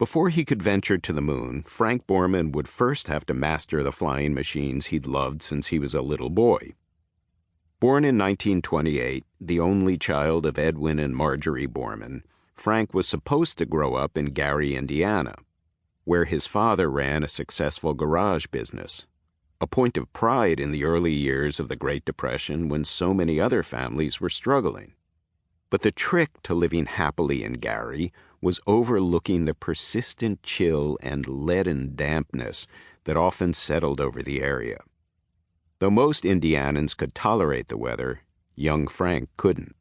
Before he could venture to the moon, Frank Borman would first have to master the flying machines he'd loved since he was a little boy. Born in 1928, the only child of Edwin and Marjorie Borman, Frank was supposed to grow up in Gary, Indiana, where his father ran a successful garage business, a point of pride in the early years of the Great Depression when so many other families were struggling. But the trick to living happily in Gary was overlooking the persistent chill and leaden dampness that often settled over the area. Though most Indianans could tolerate the weather, young Frank couldn't.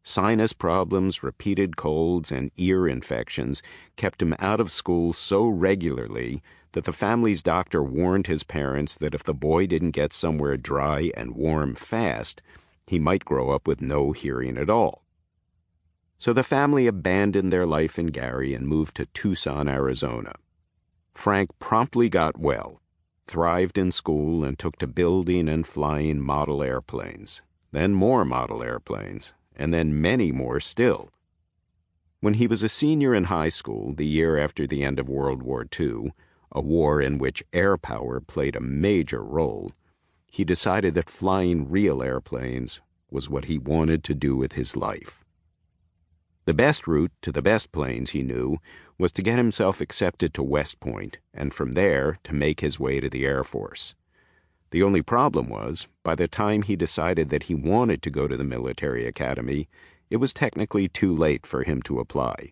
Sinus problems, repeated colds, and ear infections kept him out of school so regularly that the family's doctor warned his parents that if the boy didn't get somewhere dry and warm fast, he might grow up with no hearing at all. So the family abandoned their life in Gary and moved to Tucson, Arizona. Frank promptly got well, thrived in school, and took to building and flying model airplanes, then more model airplanes, and then many more still. When he was a senior in high school, the year after the end of World War II, a war in which air power played a major role, he decided that flying real airplanes was what he wanted to do with his life. The best route to the best planes, he knew, was to get himself accepted to West Point, and from there to make his way to the Air Force. The only problem was, by the time he decided that he wanted to go to the military academy, it was technically too late for him to apply.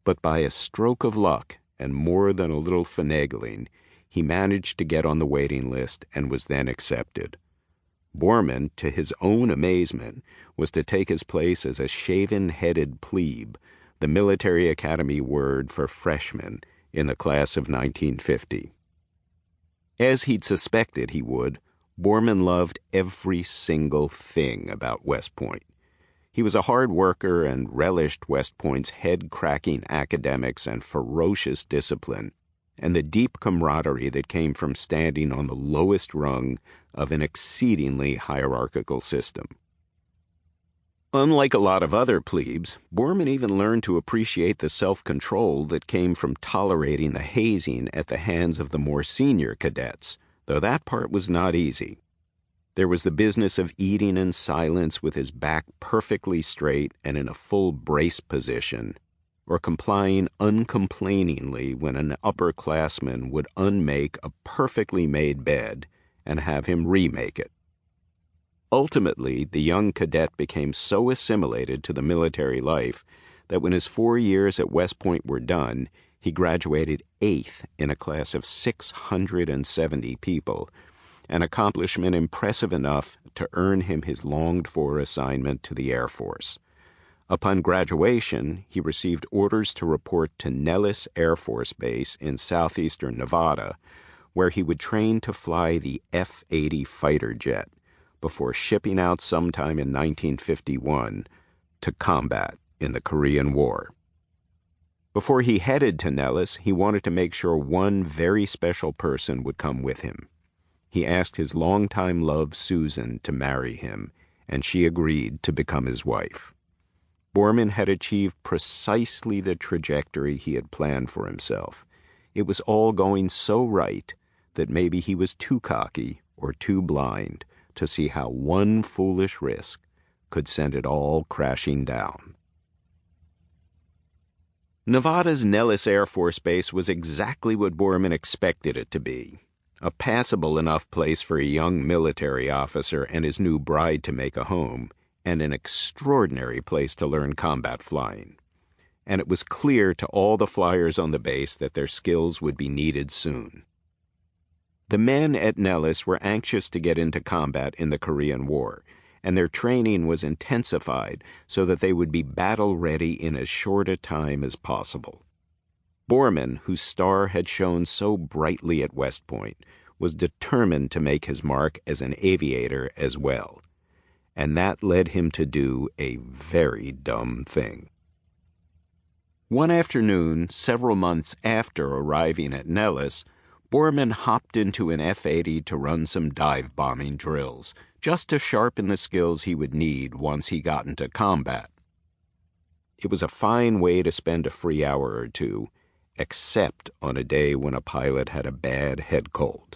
But by a stroke of luck, and more than a little finagling, he managed to get on the waiting list and was then accepted. Borman, to his own amazement, was to take his place as a shaven-headed plebe, the military academy word for freshman, in the class of 1950. As he'd suspected he would, Borman loved every single thing about West Point. He was a hard worker and relished West Point's head-cracking academics and ferocious discipline, and the deep camaraderie that came from standing on the lowest rung of an exceedingly hierarchical system. Unlike a lot of other plebes, Borman even learned to appreciate the self-control that came from tolerating the hazing at the hands of the more senior cadets, though that part was not easy. There was the business of eating in silence with his back perfectly straight and in a full brace position, or complying uncomplainingly when an upperclassman would unmake a perfectly made bed and have him remake it. Ultimately, the young cadet became so assimilated to the military life that when his 4 years at West Point were done, he graduated 8th in a class of 670 people, an accomplishment impressive enough to earn him his longed-for assignment to the Air Force. Upon graduation, he received orders to report to Nellis Air Force Base in southeastern Nevada, where he would train to fly the F-80 fighter jet before shipping out sometime in 1951 to combat in the Korean War. Before he headed to Nellis, he wanted to make sure one very special person would come with him. He asked his longtime love, Susan, to marry him, and she agreed to become his wife. Borman had achieved precisely the trajectory he had planned for himself. It was all going so right that maybe he was too cocky or too blind to see how one foolish risk could send it all crashing down. Nevada's Nellis Air Force Base was exactly what Borman expected it to be. A passable enough place for a young military officer and his new bride to make a home, and an extraordinary place to learn combat flying. And it was clear to all the flyers on the base that their skills would be needed soon. The men at Nellis were anxious to get into combat in the Korean War, and their training was intensified so that they would be battle-ready in as short a time as possible. Borman, whose star had shone so brightly at West Point, was determined to make his mark as an aviator as well, and that led him to do a very dumb thing. One afternoon, several months after arriving at Nellis, Borman hopped into an F-80 to run some dive bombing drills, just to sharpen the skills he would need once he got into combat. It was a fine way to spend a free hour or two, except on a day when a pilot had a bad head cold.